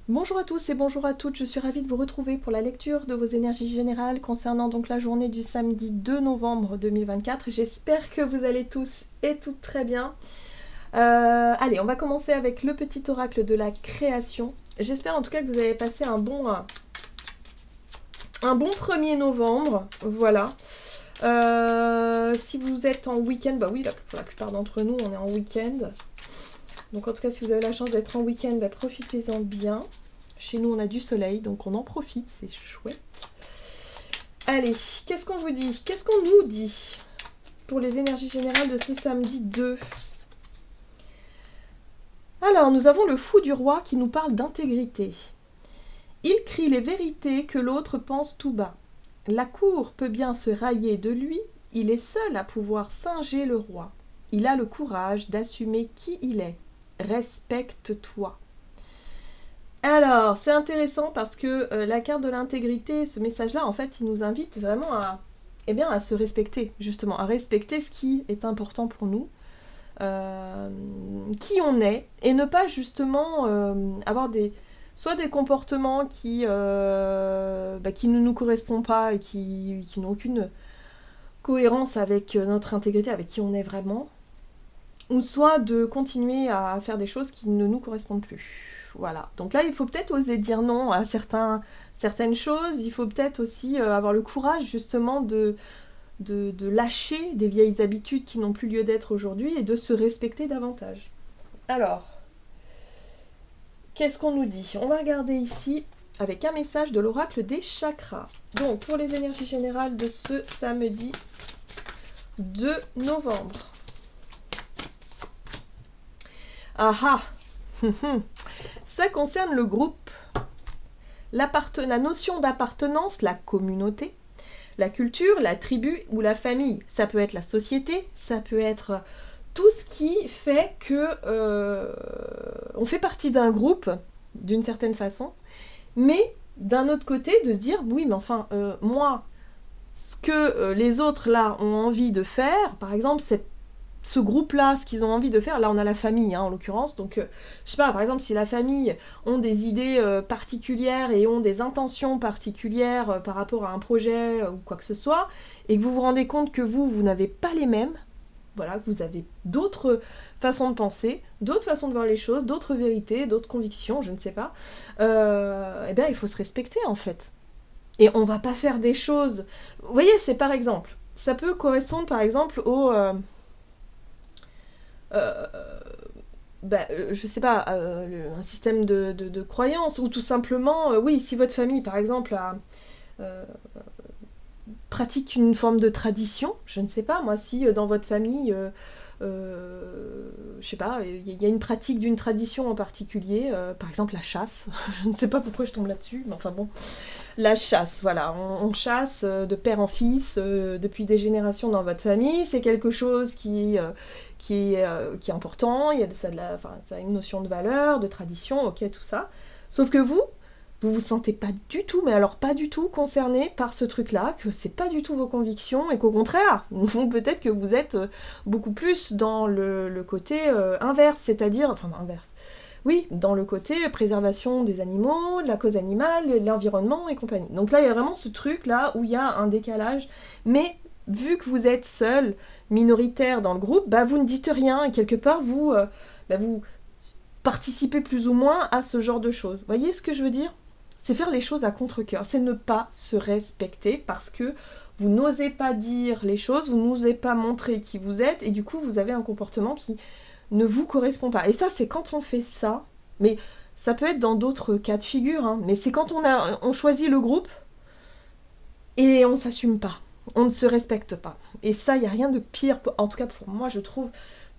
Bonjour à tous et bonjour à toutes, je suis ravie de vous retrouver pour la lecture de vos énergies générales concernant donc la journée du samedi 2 novembre 2024. J'espère que vous allez tous et toutes très bien. Allez, on va commencer avec le petit oracle de la création. J'espère en tout cas que vous avez passé un bon 1er novembre, voilà. Si vous êtes en week-end, bah oui, pour la plupart d'entre nous, on est en week-end. Donc en tout cas, si vous avez la chance d'être en week-end, bah, profitez-en bien. Chez nous, on a du soleil, donc on en profite, c'est chouette. Allez, qu'est-ce qu'on vous dit? Qu'est-ce qu'on nous dit pour les énergies générales de ce samedi 2? Alors, nous avons le fou du roi qui nous parle d'intégrité. Il crie les vérités que l'autre pense tout bas. La cour peut bien se railler de lui, il est seul à pouvoir singer le roi. Il a le courage d'assumer qui il est. Respecte-toi. Alors, c'est intéressant parce que la carte de l'intégrité, ce message-là, en fait, il nous invite vraiment à se respecter, justement, à respecter ce qui est important pour nous, qui on est, et ne pas justement avoir soit des comportements qui ne nous correspondent pas et qui n'ont aucune cohérence avec notre intégrité, avec qui on est vraiment, ou soit de continuer à faire des choses qui ne nous correspondent plus. Voilà. Donc là, il faut peut-être oser dire non à certaines choses. Il faut peut-être aussi avoir le courage justement de lâcher des vieilles habitudes qui n'ont plus lieu d'être aujourd'hui et de se respecter davantage. Alors, qu'est-ce qu'on nous dit? On va regarder ici avec un message de l'oracle des chakras. Donc, pour les énergies générales de ce samedi 2 novembre. Ah ah. Ça concerne le groupe, la notion d'appartenance, la communauté, la culture, la tribu ou la famille. Ça peut être la société, ça peut être tout ce qui fait que on fait partie d'un groupe d'une certaine façon, mais d'un autre côté de se dire oui mais enfin moi ce que les autres là ont envie de faire, par exemple ce groupe-là, ce qu'ils ont envie de faire, là on a la famille en l'occurrence, donc je sais pas, par exemple si la famille ont des idées particulières et ont des intentions particulières par rapport à un projet ou quoi que ce soit, et que vous vous rendez compte que vous n'avez pas les mêmes, voilà, que vous avez d'autres façons de penser, d'autres façons de voir les choses, d'autres vérités, d'autres convictions, je ne sais pas, eh bien il faut se respecter en fait. Et on va pas faire des choses... Vous voyez, c'est par exemple, ça peut correspondre par exemple au... je sais pas, un système de croyance, ou tout simplement, oui, si votre famille, par exemple, pratique une forme de tradition, je ne sais pas, moi, si dans votre famille, je sais pas, il y a une pratique d'une tradition en particulier, par exemple la chasse, je ne sais pas pourquoi je tombe là-dessus, mais enfin bon, la chasse, voilà, on chasse de père en fils depuis des générations dans votre famille, c'est quelque chose qui est important, il y a ça a une notion de valeur, de tradition, ok, tout ça. Sauf que vous sentez pas du tout, mais alors pas du tout concerné par ce truc-là, que c'est pas du tout vos convictions, et qu'au contraire, peut-être que vous êtes beaucoup plus dans le côté inverse, c'est-à-dire, enfin inverse, oui, dans le côté préservation des animaux, la cause animale, l'environnement et compagnie. Donc là, il y a vraiment ce truc-là où il y a un décalage, mais vu que vous êtes seul, minoritaire dans le groupe, bah vous ne dites rien, et quelque part, vous participez plus ou moins à ce genre de choses. Vous voyez ce que je veux dire? C'est faire les choses à contre-cœur, c'est ne pas se respecter parce que vous n'osez pas dire les choses, vous n'osez pas montrer qui vous êtes, et du coup, vous avez un comportement qui ne vous correspond pas. Et ça, c'est quand on fait ça, mais ça peut être dans d'autres cas de figure, hein, mais c'est quand on choisit le groupe et on s'assume pas, on ne se respecte pas. Et ça, il n'y a rien de pire, en tout cas pour moi, je trouve,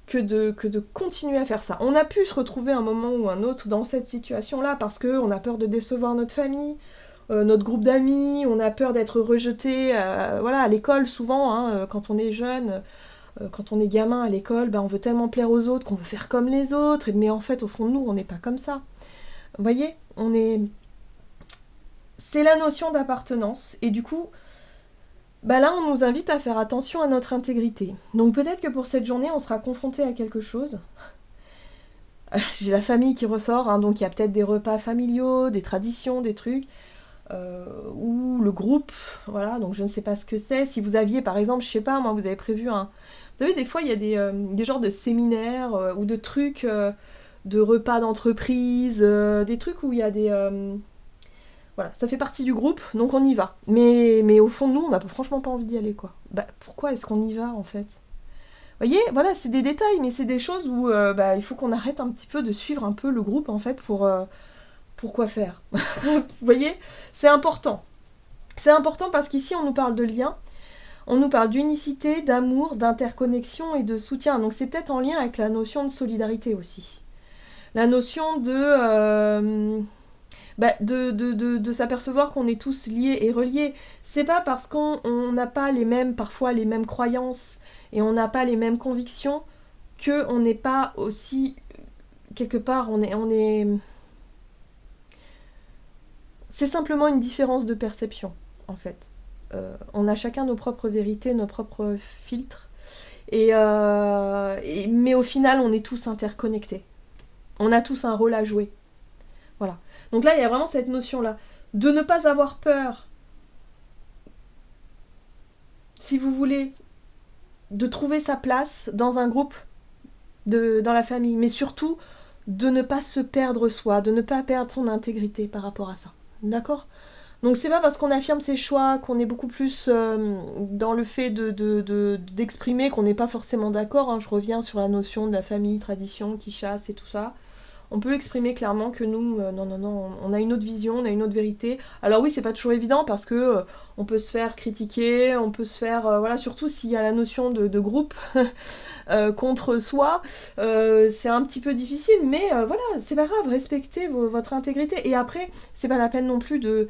que de continuer à faire ça. On a pu se retrouver un moment ou un autre dans cette situation-là parce qu'on a peur de décevoir notre famille, notre groupe d'amis, on a peur d'être rejeté voilà, à l'école souvent, hein, quand on est jeune, quand on est gamin à l'école, on veut tellement plaire aux autres qu'on veut faire comme les autres, mais en fait, au fond de nous, on n'est pas comme ça. Vous voyez, c'est la notion d'appartenance, et du coup, là, on nous invite à faire attention à notre intégrité. Donc peut-être que pour cette journée, on sera confronté à quelque chose J'ai la famille qui ressort, hein, donc il y a peut-être des repas familiaux, des traditions, des trucs, ou le groupe, voilà, donc je ne sais pas ce que c'est. Si vous aviez, par exemple, je sais pas, moi, vous avez prévu un... Vous savez, des fois, il y a des genres de séminaires ou de trucs, de repas d'entreprise, des trucs où il y a des... voilà, ça fait partie du groupe, donc on y va. Mais au fond de nous, on n'a franchement pas envie d'y aller, quoi. Bah, pourquoi est-ce qu'on y va, en fait? Vous voyez, voilà, c'est des détails, mais c'est des choses où il faut qu'on arrête un petit peu de suivre un peu le groupe, en fait, pour quoi faire. Vous voyez, c'est important. C'est important parce qu'ici, on nous parle de lien, on nous parle d'unicité, d'amour, d'interconnexion et de soutien. Donc c'est peut-être en lien avec la notion de solidarité aussi. La notion de s'apercevoir qu'on est tous liés et reliés. C'est pas parce qu'on n'a pas parfois les mêmes croyances et on n'a pas les mêmes convictions qu'on n'est pas aussi quelque part on est c'est simplement une différence de perception en fait. On a chacun nos propres vérités, nos propres filtres mais au final on est tous interconnectés. On a tous un rôle à jouer. Voilà. Donc là, il y a vraiment cette notion-là. De ne pas avoir peur, si vous voulez, de trouver sa place dans un groupe, dans la famille. Mais surtout, de ne pas se perdre soi, de ne pas perdre son intégrité par rapport à ça. D'accord ? Donc c'est pas parce qu'on affirme ses choix, qu'on est beaucoup plus dans le fait d'exprimer qu'on n'est pas forcément d'accord. Hein. Je reviens sur la notion de la famille, tradition, qui chasse et tout ça. On peut exprimer clairement que nous, non, on a une autre vision, on a une autre vérité. Alors oui, c'est pas toujours évident parce que on peut se faire critiquer, on peut se faire... voilà, surtout s'il y a la notion de groupe contre soi, c'est un petit peu difficile, mais voilà, c'est pas grave, respectez votre intégrité. Et après, c'est pas la peine non plus de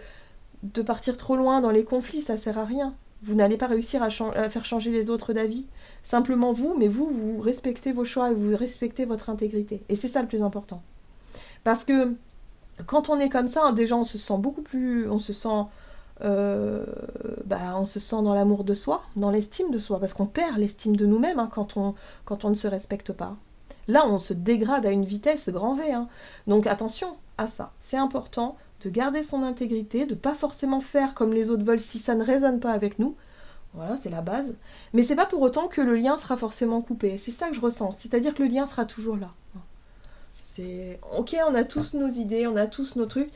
partir trop loin dans les conflits, ça sert à rien. Vous n'allez pas réussir à faire changer les autres d'avis. Simplement vous, mais vous respectez vos choix et vous respectez votre intégrité. Et c'est ça le plus important. Parce que quand on est comme ça, déjà on se sent beaucoup plus... On se sent dans l'amour de soi, dans l'estime de soi. Parce qu'on perd l'estime de nous-mêmes hein, quand on ne se respecte pas. Là, on se dégrade à une vitesse grand V. Hein. Donc attention à ça. C'est important de garder son intégrité, de pas forcément faire comme les autres veulent si ça ne résonne pas avec nous. Voilà, c'est la base. Mais c'est pas pour autant que le lien sera forcément coupé. C'est ça que je ressens. C'est-à-dire que le lien sera toujours là. C'est... Ok, on a tous nos idées, on a tous nos trucs.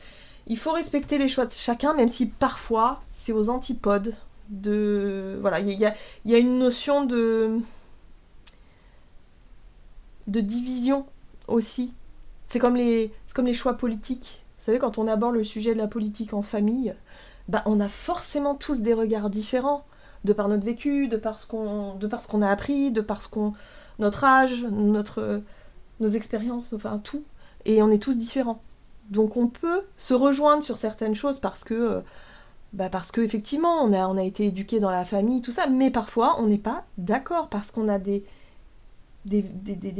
Il faut respecter les choix de chacun, même si parfois, c'est aux antipodes de... Voilà, il y a une notion de division aussi. C'est comme les choix politiques. Vous savez, quand on aborde le sujet de la politique en famille, on a forcément tous des regards différents, de par notre vécu, de par ce qu'on a appris, de par notre âge, nos expériences, enfin tout. Et on est tous différents. Donc on peut se rejoindre sur certaines choses parce que effectivement, on a été éduqués dans la famille, tout ça, mais parfois on n'est pas d'accord parce qu'on a des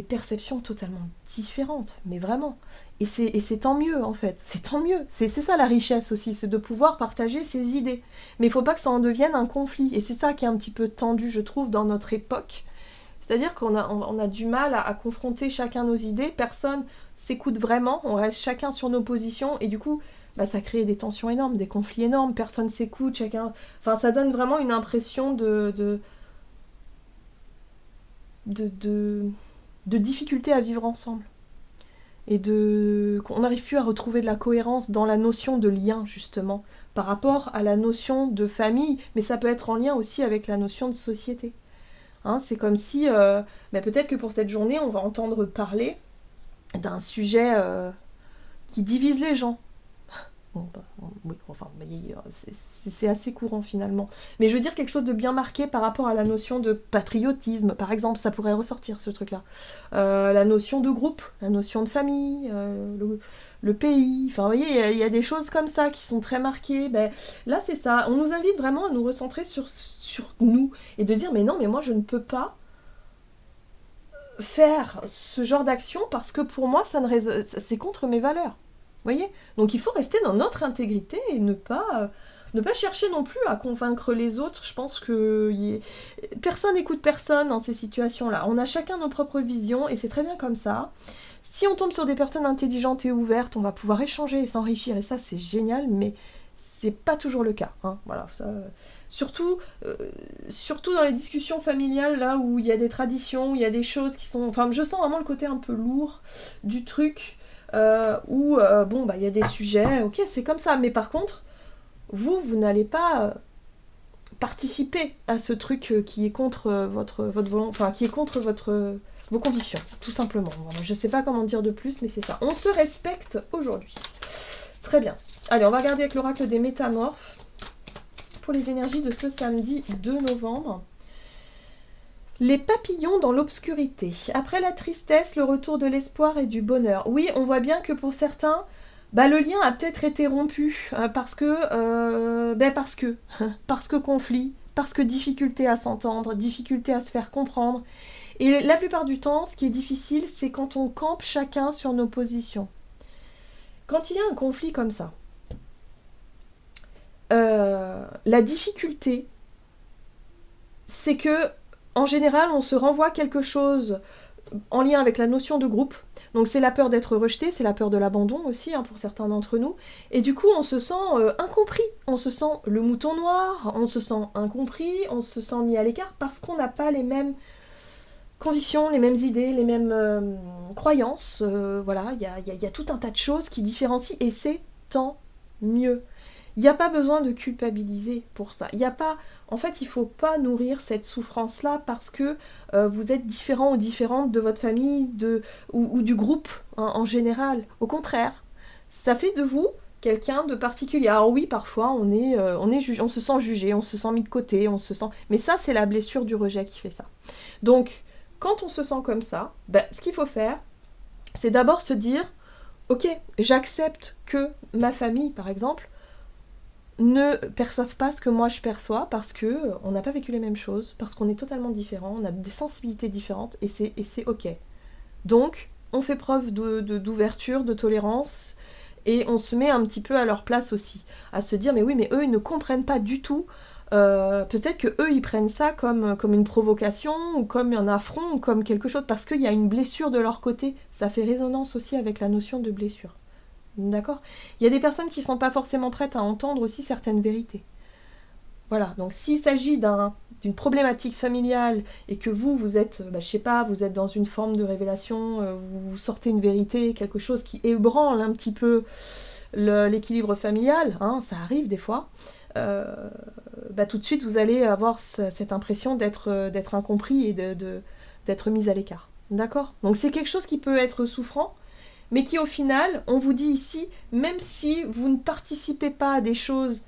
perceptions totalement différentes, mais vraiment. Et c'est tant mieux, en fait. C'est tant mieux. C'est ça la richesse aussi, c'est de pouvoir partager ses idées. Mais il ne faut pas que ça en devienne un conflit. Et c'est ça qui est un petit peu tendu, je trouve, dans notre époque. C'est-à-dire qu'on a du mal à confronter chacun nos idées. Personne s'écoute vraiment. On reste chacun sur nos positions. Et du coup, ça crée des tensions énormes, des conflits énormes. Personne s'écoute, chacun... Enfin, ça donne vraiment une impression de difficulté à vivre ensemble et qu'on n'arrive plus à retrouver de la cohérence dans la notion de lien justement par rapport à la notion de famille, mais ça peut être en lien aussi avec la notion de société. Hein, c'est comme si peut-être que pour cette journée on va entendre parler d'un sujet qui divise les gens. Oui, enfin, c'est assez courant finalement. Mais je veux dire quelque chose de bien marqué par rapport à la notion de patriotisme, par exemple, ça pourrait ressortir ce truc-là. La notion de groupe, la notion de famille, le pays, enfin, vous voyez, il y a des choses comme ça qui sont très marquées. Là, c'est ça. On nous invite vraiment à nous recentrer sur nous et de dire, mais non, mais moi, je ne peux pas faire ce genre d'action parce que pour moi, c'est contre mes valeurs. Vous voyez ? Donc il faut rester dans notre intégrité et ne pas Ne pas chercher non plus à convaincre les autres. Je pense que personne n'écoute personne dans ces situations-là. On a chacun nos propres visions et c'est très bien comme ça. Si on tombe sur des personnes intelligentes et ouvertes, on va pouvoir échanger et s'enrichir et ça c'est génial, mais c'est pas toujours le cas. Hein. Voilà, ça, surtout dans les discussions familiales, là où il y a des traditions, où il y a des choses qui sont... Enfin, je sens vraiment le côté un peu lourd du truc, où, bon, bah, il y a des sujets, ok, c'est comme ça, mais par contre, vous n'allez pas participer à ce truc qui est contre votre enfin, qui est contre vos convictions, tout simplement. Voilà, je sais pas comment dire de plus, mais c'est ça. On se respecte aujourd'hui. Très bien. Allez, on va regarder avec l'oracle des métamorphes pour les énergies de ce samedi 2 novembre. Les papillons dans l'obscurité. Après la tristesse, le retour de l'espoir et du bonheur. Oui, on voit bien que pour certains, bah, le lien a peut-être été rompu parce que conflit, parce que difficulté à s'entendre, difficulté à se faire comprendre. Et la plupart du temps, ce qui est difficile, c'est quand on campe chacun sur nos positions. Quand il y a un conflit comme ça, la difficulté, c'est que, en général, on se renvoie quelque chose en lien avec la notion de groupe. Donc c'est la peur d'être rejeté, c'est la peur de l'abandon aussi, hein, pour certains d'entre nous. Et du coup, on se sent incompris, on se sent le mouton noir, on se sent incompris, on se sent mis à l'écart parce qu'on n'a pas les mêmes convictions, les mêmes idées, les mêmes croyances. Voilà, il y a tout un tas de choses qui différencient et c'est tant mieux. Il n'y a pas besoin de culpabiliser pour ça. En fait, il ne faut pas nourrir cette souffrance-là parce que vous êtes différent ou différente de votre famille ou du groupe en général. Au contraire, ça fait de vous quelqu'un de particulier. Alors oui, parfois, on se sent jugé, on se sent mis de côté, mais ça, c'est la blessure du rejet qui fait ça. Donc, quand on se sent comme ça, ce qu'il faut faire, c'est d'abord se dire « Ok, j'accepte que ma famille, par exemple, ne perçoivent pas ce que moi je perçois parce que on n'a pas vécu les mêmes choses, parce qu'on est totalement différents, on a des sensibilités différentes et c'est ok. Donc, on fait preuve d'ouverture, de tolérance et on se met un petit peu à leur place aussi, à se dire mais oui, mais eux ils ne comprennent pas du tout. Peut-être que eux ils prennent ça comme une provocation ou comme un affront ou comme quelque chose parce qu'il y a une blessure de leur côté. Ça fait résonance aussi avec la notion de blessure. D'accord ? Il y a des personnes qui ne sont pas forcément prêtes à entendre aussi certaines vérités. Voilà, donc s'il s'agit d'une problématique familiale et que vous êtes, je sais pas, vous êtes dans une forme de révélation, vous sortez une vérité, quelque chose qui ébranle un petit peu l'équilibre familial, hein, ça arrive des fois, tout de suite vous allez avoir cette impression d'être incompris et d'être mis à l'écart. D'accord ? Donc c'est quelque chose qui peut être souffrant, mais qui au final, on vous dit ici, même si vous ne participez pas à des choses,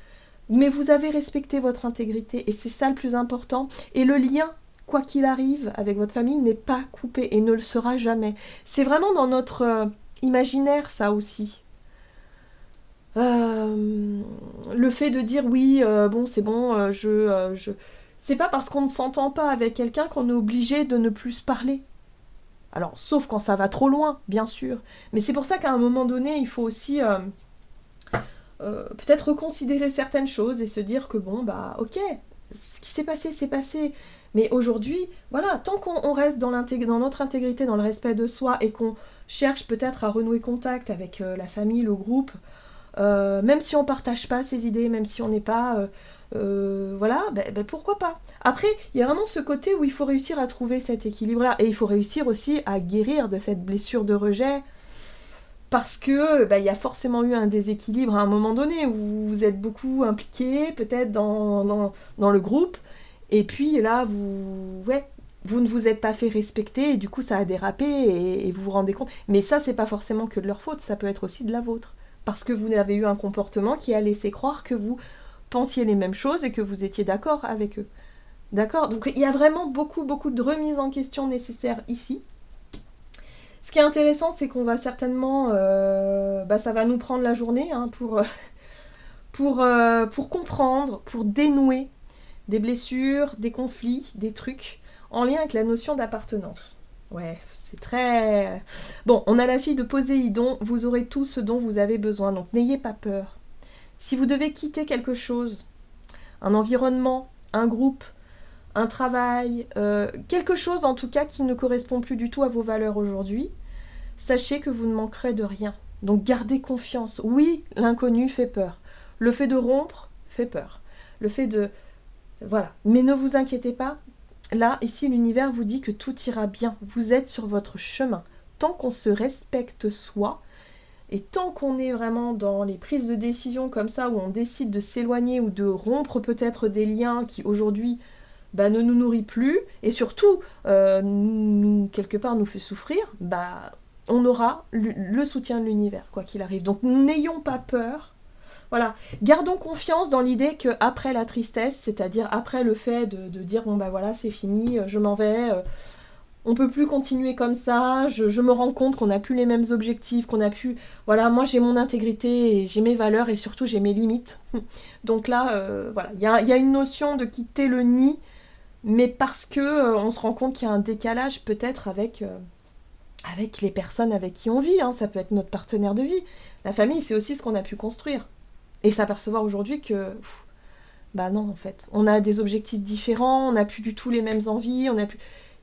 mais vous avez respecté votre intégrité, et c'est ça le plus important, et le lien, quoi qu'il arrive, avec votre famille n'est pas coupé, et ne le sera jamais. C'est vraiment dans notre imaginaire, ça aussi. Le fait de dire, oui, bon, c'est bon, c'est pas parce qu'on ne s'entend pas avec quelqu'un qu'on est obligé de ne plus se parler. Alors, sauf quand ça va trop loin, bien sûr. Mais c'est pour ça qu'à un moment donné, il faut aussi peut-être reconsidérer certaines choses et se dire que bon, ok, ce qui s'est passé, c'est passé. Mais aujourd'hui, voilà, tant qu'on reste dans notre intégrité, dans le respect de soi et qu'on cherche peut-être à renouer contact avec la famille, le groupe, même si on partage pas ses idées, même si on n'est pas... pourquoi pas. Après, il y a vraiment ce côté où il faut réussir à trouver cet équilibre-là. Et il faut réussir aussi à guérir de cette blessure de rejet. Parce que il y a forcément eu un déséquilibre à un moment donné où vous êtes beaucoup impliqué, peut-être dans le groupe. Et puis là, vous ne vous êtes pas fait respecter et du coup ça a dérapé et vous vous rendez compte. Mais ça, c'est pas forcément que de leur faute, ça peut être aussi de la vôtre. Parce que vous avez eu un comportement qui a laissé croire que vous pensiez les mêmes choses et que vous étiez d'accord avec eux. D'accord ? Donc il y a vraiment beaucoup de remises en question nécessaires ici. Ce qui est intéressant, c'est qu'on va certainement... ça va nous prendre la journée pour comprendre, pour dénouer des blessures, des conflits, des trucs en lien avec la notion d'appartenance. Ouais, c'est très... Bon, on a la fille de Poséidon, vous aurez tout ce dont vous avez besoin, donc n'ayez pas peur. Si vous devez quitter quelque chose, un environnement, un groupe, un travail, quelque chose en tout cas qui ne correspond plus du tout à vos valeurs aujourd'hui, sachez que vous ne manquerez de rien. Donc gardez confiance. Oui, l'inconnu fait peur. Le fait de rompre fait peur. Le fait de... Voilà. Mais ne vous inquiétez pas. Là, ici, l'univers vous dit que tout ira bien. Vous êtes sur votre chemin. Tant qu'on se respecte soi, et tant qu'on est vraiment dans les prises de décision comme ça, où on décide de s'éloigner ou de rompre peut-être des liens qui aujourd'hui ne nous nourrit plus, et surtout, quelque part, nous fait souffrir, on aura le soutien de l'univers, quoi qu'il arrive. Donc n'ayons pas peur. Voilà. Gardons confiance dans l'idée qu'après la tristesse, c'est-à-dire après le fait de dire, voilà, c'est fini, je m'en vais, on peut plus continuer comme ça, je me rends compte qu'on n'a plus les mêmes objectifs, qu'on a plus... Voilà, moi j'ai mon intégrité, et j'ai mes valeurs, et surtout j'ai mes limites. Donc là, voilà, il y a une notion de quitter le nid, mais parce que on se rend compte qu'il y a un décalage peut-être avec les personnes avec qui on vit, hein. Ça peut être notre partenaire de vie. La famille, c'est aussi ce qu'on a pu construire. Et s'apercevoir aujourd'hui que, non, en fait, on a des objectifs différents, on n'a plus du tout les mêmes envies,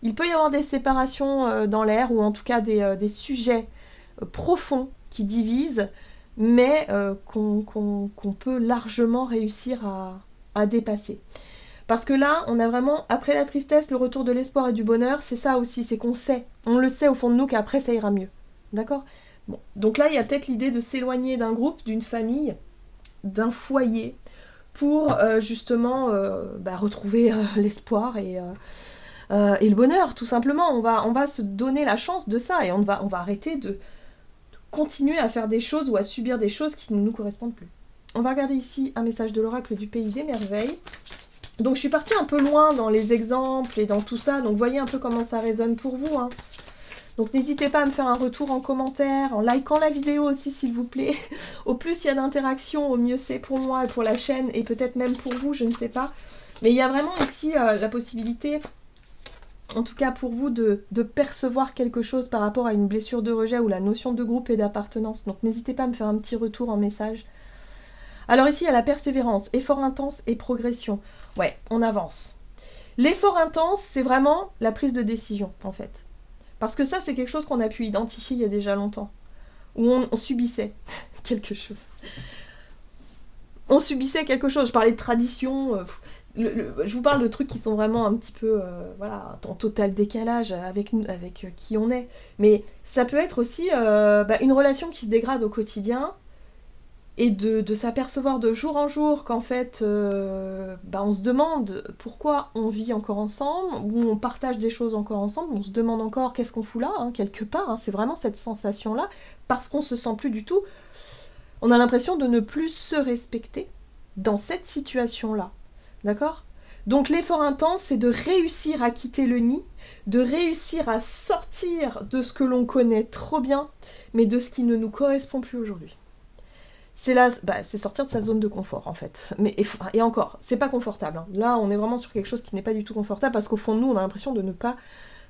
il peut y avoir des séparations dans l'air, ou en tout cas des sujets profonds qui divisent, mais qu'on peut largement réussir à dépasser. Parce que là, on a vraiment, après la tristesse, le retour de l'espoir et du bonheur, c'est ça aussi, c'est qu'on sait, on le sait au fond de nous qu'après ça ira mieux. D'accord ? Bon. Donc là, il y a peut-être l'idée de s'éloigner d'un groupe, d'une famille, d'un foyer, pour justement retrouver l'espoir et le bonheur, tout simplement. On va se donner la chance de ça, et on va arrêter de continuer à faire des choses ou à subir des choses qui ne nous correspondent plus. On va regarder ici un message de l'oracle du Pays des Merveilles. Donc je suis partie un peu loin dans les exemples et dans tout ça, donc voyez un peu comment ça résonne pour vous, hein. Donc n'hésitez pas à me faire un retour en commentaire, en likant la vidéo aussi s'il vous plaît. Au plus il y a d'interactions, au mieux c'est pour moi et pour la chaîne, et peut-être même pour vous, je ne sais pas. Mais il y a vraiment ici la possibilité, en tout cas pour vous, de percevoir quelque chose par rapport à une blessure de rejet ou la notion de groupe et d'appartenance. Donc n'hésitez pas à me faire un petit retour en message. Alors ici, il y a la persévérance, effort intense et progression. Ouais, on avance. L'effort intense, c'est vraiment la prise de décision, en fait. Parce que ça, c'est quelque chose qu'on a pu identifier il y a déjà longtemps. Où on subissait quelque chose. On subissait quelque chose. Je parlais de tradition. Je vous parle de trucs qui sont vraiment un petit peu en total décalage avec qui on est. Mais ça peut être aussi une relation qui se dégrade au quotidien, et de s'apercevoir de jour en jour qu'en fait, on se demande pourquoi on vit encore ensemble, ou on partage des choses encore ensemble, on se demande encore qu'est-ce qu'on fout là, hein, quelque part, hein, c'est vraiment cette sensation-là, parce qu'on se sent plus du tout, on a l'impression de ne plus se respecter dans cette situation-là, d'accord ? Donc l'effort intense, c'est de réussir à quitter le nid, de réussir à sortir de ce que l'on connaît trop bien, mais de ce qui ne nous correspond plus aujourd'hui. C'est sortir de sa zone de confort, en fait. Et encore, c'est pas confortable, hein. Là, on est vraiment sur quelque chose qui n'est pas du tout confortable, parce qu'au fond de nous, on a l'impression de ne pas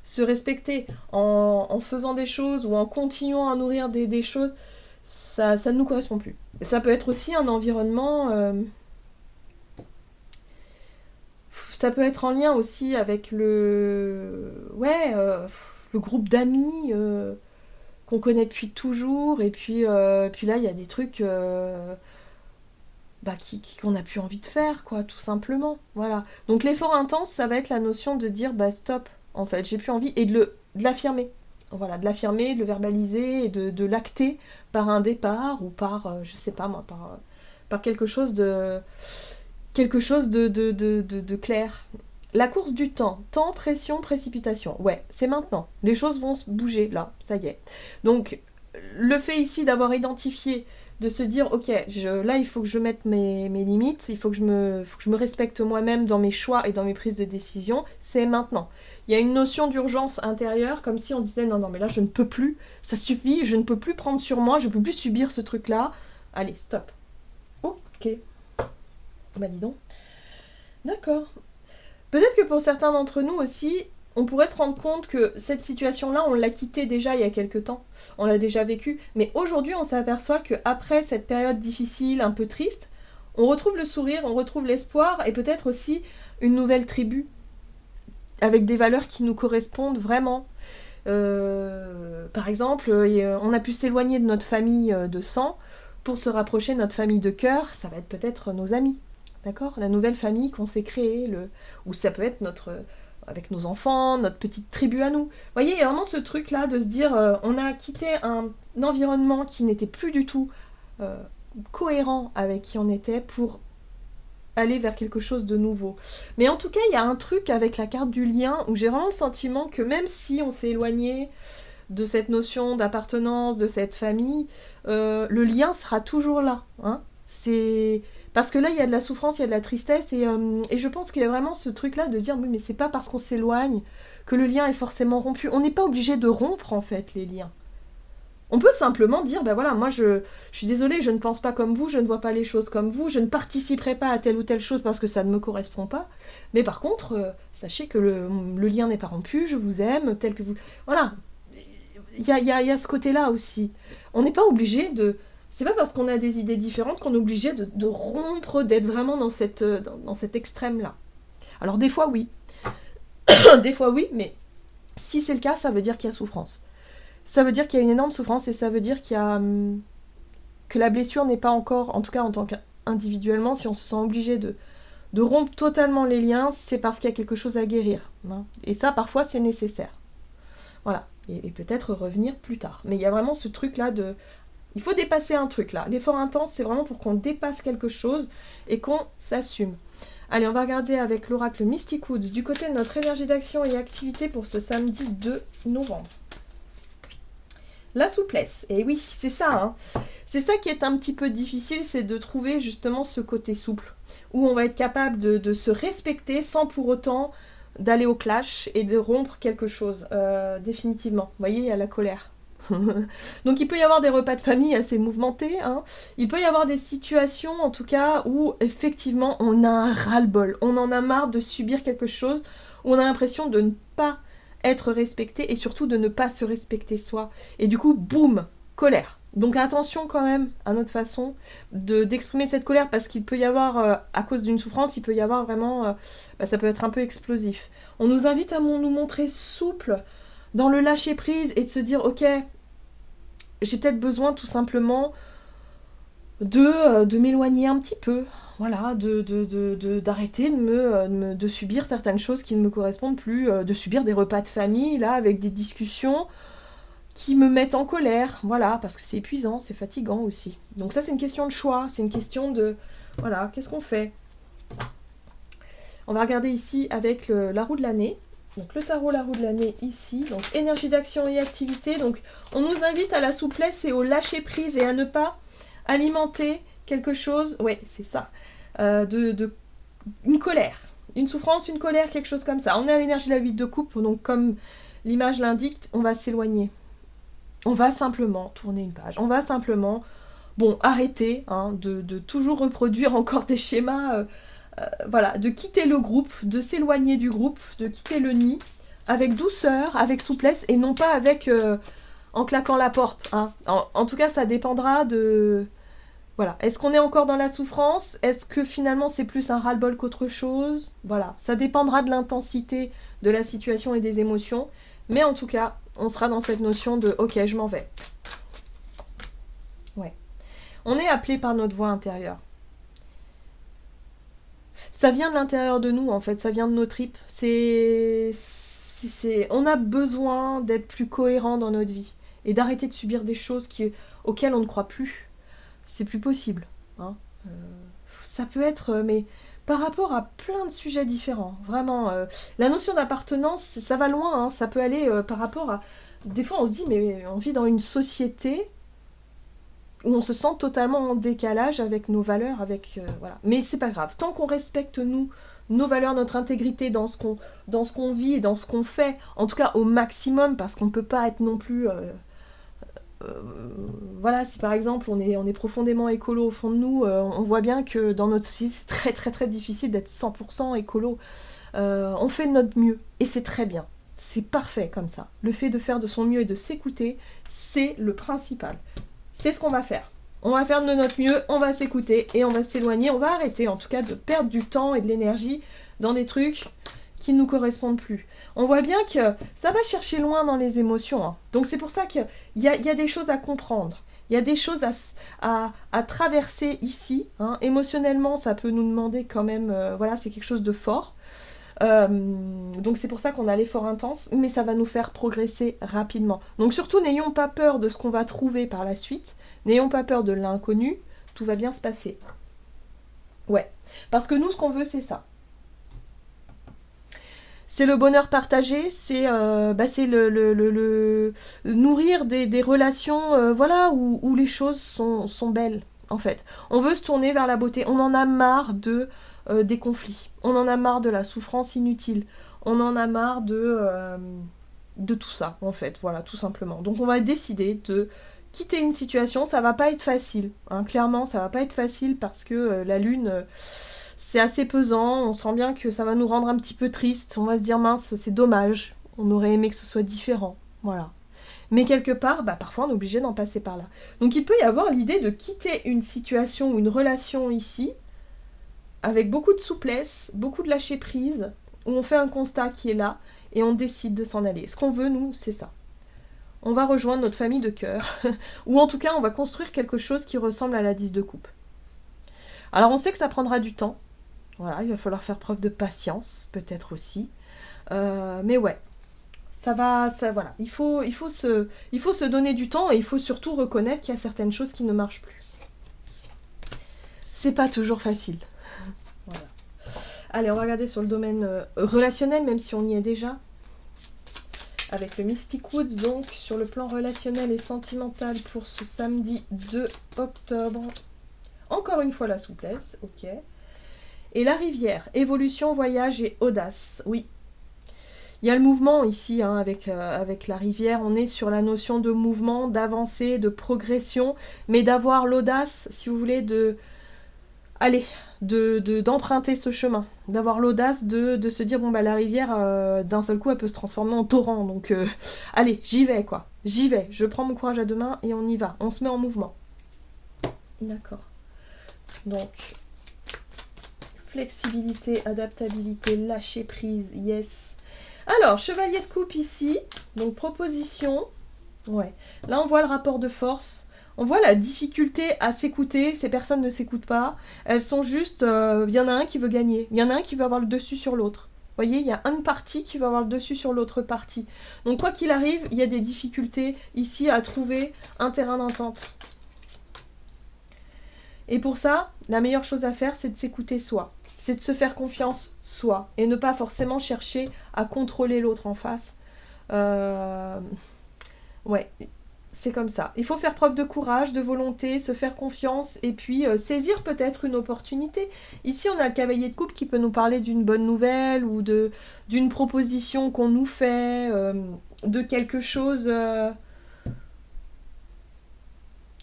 se respecter. En faisant des choses, ou en continuant à nourrir des choses, ça ne nous correspond plus. Et ça peut être aussi un environnement... ça peut être en lien aussi avec le groupe d'amis... qu'on connaît depuis toujours, et puis là il y a des trucs qu'on n'a plus envie de faire, quoi, tout simplement. Voilà. Donc l'effort intense, ça va être la notion de dire stop, en fait, j'ai plus envie, et de l'affirmer. Voilà, de l'affirmer, de le verbaliser, et de l'acter par un départ, ou par, je sais pas moi, par quelque chose de clair. La course du temps, pression, précipitation. Ouais, c'est maintenant. Les choses vont se bouger, là, ça y est. Donc, le fait ici d'avoir identifié, de se dire, ok, là, il faut que je mette mes limites, il faut que je me respecte moi-même dans mes choix et dans mes prises de décision, c'est maintenant. Il y a une notion d'urgence intérieure, comme si on disait, non, mais là, je ne peux plus, ça suffit, je ne peux plus prendre sur moi, je ne peux plus subir ce truc-là. Allez, stop. Ok. Dis donc. D'accord. Peut-être que pour certains d'entre nous aussi, on pourrait se rendre compte que cette situation-là, on l'a quittée déjà il y a quelques temps, on l'a déjà vécue, mais aujourd'hui on s'aperçoit qu'après cette période difficile, un peu triste, On retrouve le sourire, on retrouve l'espoir, et peut-être aussi une nouvelle tribu, avec des valeurs qui nous correspondent vraiment. Par exemple, on a pu s'éloigner de notre famille de sang pour se rapprocher de notre famille de cœur, ça va être peut-être nos amis, d'accord? La nouvelle famille qu'on s'est créée, ou ça peut être avec nos enfants, notre petite tribu à nous. Vous voyez, il y a vraiment ce truc-là de se dire, on a quitté un environnement qui n'était plus du tout cohérent avec qui on était pour aller vers quelque chose de nouveau. Mais en tout cas, il y a un truc avec la carte du lien où j'ai vraiment le sentiment que même si on s'est éloigné de cette notion d'appartenance, de cette famille, le lien sera toujours là. Hein. C'est... Parce que là, il y a de la souffrance, il y a de la tristesse, et je pense qu'il y a vraiment ce truc-là de dire, oui, mais c'est pas parce qu'on s'éloigne que le lien est forcément rompu. On n'est pas obligé de rompre, en fait, les liens. On peut simplement dire, ben voilà, moi je suis désolée, je ne pense pas comme vous, je ne vois pas les choses comme vous, je ne participerai pas à telle ou telle chose parce que ça ne me correspond pas, mais par contre, sachez que le lien n'est pas rompu, je vous aime, tel que vous... Voilà, il y a ce côté-là aussi. On n'est pas obligé de... C'est pas parce qu'on a des idées différentes qu'on est obligé de rompre, d'être vraiment dans cet extrême-là. Alors des fois oui, des fois oui, mais si c'est le cas, ça veut dire qu'il y a souffrance. Ça veut dire qu'il y a une énorme souffrance et ça veut dire que la blessure n'est pas encore, en tout cas en tant qu'individuellement, si on se sent obligé de rompre totalement les liens, c'est parce qu'il y a quelque chose à guérir. Hein. Et ça, parfois, c'est nécessaire. Voilà. Et peut-être revenir plus tard. Mais il y a vraiment ce truc-là de... Il faut dépasser un truc, là. L'effort intense, c'est vraiment pour qu'on dépasse quelque chose et qu'on s'assume. Allez, on va regarder avec l'oracle Mystic Woods du côté de notre énergie d'action et activité pour ce samedi 2 novembre. La souplesse, et oui, c'est ça, hein. C'est ça qui est un petit peu difficile, c'est de trouver justement ce côté souple, où on va être capable de se respecter sans pour autant d'aller au clash et de rompre quelque chose, définitivement. Vous voyez, il y a la colère. Donc il peut y avoir des repas de famille assez mouvementés, hein. Il peut y avoir des situations en tout cas où effectivement on a un ras-le-bol, on en a marre de subir quelque chose, où on a l'impression de ne pas être respecté et surtout de ne pas se respecter soi. Et du coup, boum, colère. Donc attention quand même à notre façon d'exprimer cette colère parce qu'il peut y avoir, à cause d'une souffrance, il peut y avoir vraiment, ça peut être un peu explosif. On nous invite à nous montrer souple dans le lâcher prise et de se dire, ok, j'ai peut-être besoin tout simplement de m'éloigner un petit peu. Voilà, d'arrêter de subir certaines choses qui ne me correspondent plus, de subir des repas de famille, là, avec des discussions qui me mettent en colère, voilà, parce que c'est épuisant, c'est fatigant aussi. Donc ça, c'est une question de choix, c'est une question de... Voilà, qu'est-ce qu'on fait? On va regarder ici avec la roue de l'année. Donc le tarot, la roue de l'année ici. Donc énergie d'action et activité. Donc on nous invite à la souplesse et au lâcher-prise et à ne pas alimenter quelque chose... Ouais, c'est ça. Une colère, une souffrance, une colère, quelque chose comme ça. On est à l'énergie de la 8 de coupe, donc comme l'image l'indique, on va s'éloigner. On va simplement tourner une page. On va simplement, arrêter hein, de toujours reproduire encore des schémas, voilà, de quitter le groupe, de s'éloigner du groupe, de quitter le nid, avec douceur, avec souplesse, et non pas avec en claquant la porte. Hein. En tout cas, ça dépendra de... Voilà. Est-ce qu'on est encore dans la souffrance? Est-ce que finalement c'est plus un ras-le-bol qu'autre chose? Voilà. Ça dépendra de l'intensité de la situation et des émotions. Mais en tout cas, on sera dans cette notion de « ok, je m'en vais ». Ouais. On est appelé par notre voix intérieure. Ça vient de l'intérieur de nous, en fait. Ça vient de nos tripes. On a besoin d'être plus cohérent dans notre vie. Et d'arrêter de subir des choses auxquelles on ne croit plus. C'est plus possible. Hein. Ça peut être, mais par rapport à plein de sujets différents. Vraiment, la notion d'appartenance, ça va loin. Hein. Ça peut aller par rapport à... Des fois, on se dit, mais on vit dans une société où on se sent totalement en décalage avec nos valeurs, voilà. Mais c'est pas grave. Tant qu'on respecte, nos valeurs, notre intégrité dans ce qu'on vit et dans ce qu'on fait, en tout cas au maximum, parce qu'on ne peut pas être non plus... voilà, si par exemple on est profondément écolo au fond de nous, on voit bien que dans notre société c'est très très très difficile d'être 100% écolo. On fait de notre mieux et c'est très bien, c'est parfait comme ça. Le fait de faire de son mieux et de s'écouter, c'est le principal. C'est ce qu'on va faire. On va faire de notre mieux, on va s'écouter et on va s'éloigner. On va arrêter en tout cas de perdre du temps et de l'énergie dans des trucs qui ne nous correspondent plus. On voit bien que ça va chercher loin dans les émotions. Hein. Donc c'est pour ça qu'il y a des choses à comprendre. Il y a des choses à traverser ici. Hein. Émotionnellement, ça peut nous demander quand même... voilà, c'est quelque chose de fort. Donc c'est pour ça qu'on a l'effort intense, mais ça va nous faire progresser rapidement. Donc surtout, n'ayons pas peur de ce qu'on va trouver par la suite. N'ayons pas peur de l'inconnu. Tout va bien se passer. Ouais. Parce que nous, ce qu'on veut, c'est ça. C'est le bonheur partagé, c'est le nourrir des relations voilà, où les choses sont belles, en fait. On veut se tourner vers la beauté. On en a marre des conflits. On en a marre de la souffrance inutile. On en a marre de tout ça, en fait. Voilà, tout simplement. Donc on va décider de quitter une situation. Ça va pas être facile. Hein. Clairement, ça va pas être facile parce que la lune... c'est assez pesant, on sent bien que ça va nous rendre un petit peu triste, on va se dire mince, c'est dommage, on aurait aimé que ce soit différent, voilà. Mais quelque part, parfois on est obligé d'en passer par là. Donc il peut y avoir l'idée de quitter une situation ou une relation ici, avec beaucoup de souplesse, beaucoup de lâcher prise, où on fait un constat qui est là, et on décide de s'en aller. Ce qu'on veut, nous, c'est ça. On va rejoindre notre famille de cœur, ou en tout cas on va construire quelque chose qui ressemble à la 10 de coupe. Alors on sait que ça prendra du temps, voilà, il va falloir faire preuve de patience, peut-être aussi. Mais ouais, voilà. Il faut se donner du temps et il faut surtout reconnaître qu'il y a certaines choses qui ne marchent plus. C'est pas toujours facile. Voilà. Allez, on va regarder sur le domaine relationnel, même si on y est déjà. Avec le Mystic Woods, donc, sur le plan relationnel et sentimental pour ce samedi 2 octobre. Encore une fois, la souplesse, ok. Et la rivière, évolution, voyage et audace, oui. Il y a le mouvement ici, hein, avec la rivière, on est sur la notion de mouvement, d'avancée, de progression, mais d'avoir l'audace, si vous voulez, d'emprunter ce chemin, d'avoir l'audace de se dire, bon la rivière, d'un seul coup, elle peut se transformer en torrent, donc allez, j'y vais, quoi, j'y vais, je prends mon courage à deux mains et on y va, on se met en mouvement. D'accord. Donc... flexibilité, adaptabilité, lâcher prise, yes. Alors, chevalier de coupe ici, donc proposition. Ouais, là on voit le rapport de force. On voit la difficulté à s'écouter, ces personnes ne s'écoutent pas. Elles sont juste, y en a un qui veut gagner, il y en a un qui veut avoir le dessus sur l'autre. Vous voyez, il y a une partie qui va avoir le dessus sur l'autre partie. Donc quoi qu'il arrive, il y a des difficultés ici à trouver un terrain d'entente. Et pour ça, la meilleure chose à faire, c'est de s'écouter soi. C'est de se faire confiance soi. Et ne pas forcément chercher à contrôler l'autre en face. Ouais, c'est comme ça. Il faut faire preuve de courage, de volonté, se faire confiance et puis saisir peut-être une opportunité. Ici, on a le cavalier de coupe qui peut nous parler d'une bonne nouvelle ou d'une proposition qu'on nous fait, de quelque chose...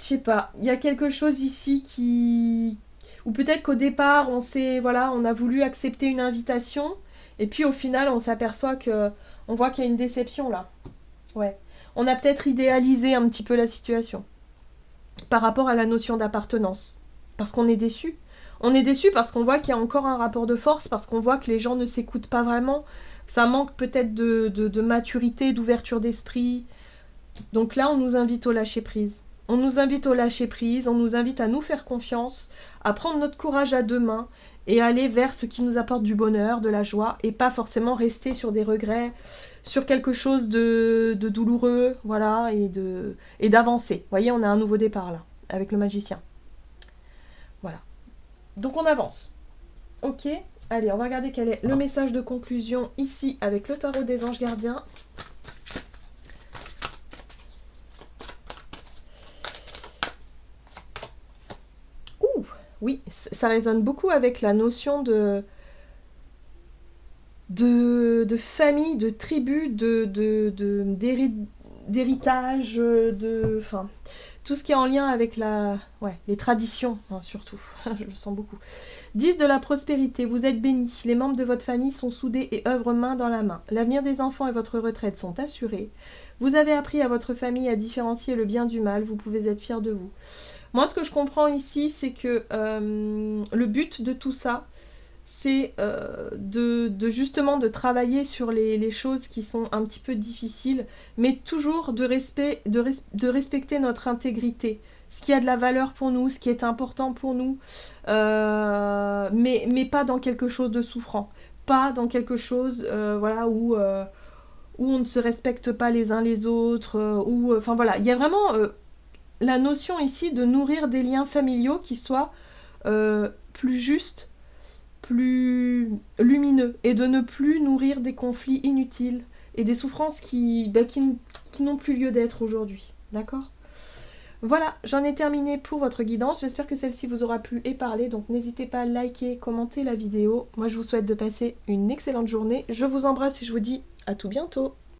je sais pas, il y a quelque chose ici qui... ou peut-être qu'au départ, on a voulu accepter une invitation, et puis au final, on s'aperçoit que... on voit qu'il y a une déception, là. Ouais. On a peut-être idéalisé un petit peu la situation, par rapport à la notion d'appartenance. Parce qu'on est déçu. On est déçu parce qu'on voit qu'il y a encore un rapport de force, parce qu'on voit que les gens ne s'écoutent pas vraiment, ça manque peut-être de maturité, d'ouverture d'esprit. Donc là, on nous invite au lâcher-prise. On nous invite au lâcher-prise, on nous invite à nous faire confiance, à prendre notre courage à deux mains et aller vers ce qui nous apporte du bonheur, de la joie, et pas forcément rester sur des regrets, sur quelque chose de douloureux, voilà, et d'avancer. Vous voyez, on a un nouveau départ là, avec le magicien. Voilà. Donc on avance. Ok, allez, on va regarder quel est le message de conclusion ici avec le tarot des anges gardiens. Oui, ça résonne beaucoup avec la notion de famille, de tribu, d'héritage, tout ce qui est en lien avec les traditions, hein, surtout, je le sens beaucoup. 10 de la prospérité, vous êtes bénis, les membres de votre famille sont soudés et œuvrent main dans la main. L'avenir des enfants et votre retraite sont assurés. Vous avez appris à votre famille à différencier le bien du mal, vous pouvez être fiers de vous. Moi, ce que je comprends ici, c'est que le but de tout ça, c'est justement de travailler sur les choses qui sont un petit peu difficiles, mais toujours de respecter notre intégrité, ce qui a de la valeur pour nous, ce qui est important pour nous, mais pas dans quelque chose de souffrant, pas dans quelque chose où on ne se respecte pas les uns les autres, enfin voilà, il y a vraiment la notion ici de nourrir des liens familiaux qui soient plus justes, plus lumineux, et de ne plus nourrir des conflits inutiles et des souffrances qui n'ont plus lieu d'être aujourd'hui. D'accord ? Voilà, j'en ai terminé pour votre guidance. J'espère que celle-ci vous aura plu et parlé. Donc n'hésitez pas à liker, commenter la vidéo. Moi, je vous souhaite de passer une excellente journée. Je vous embrasse et je vous dis à tout bientôt.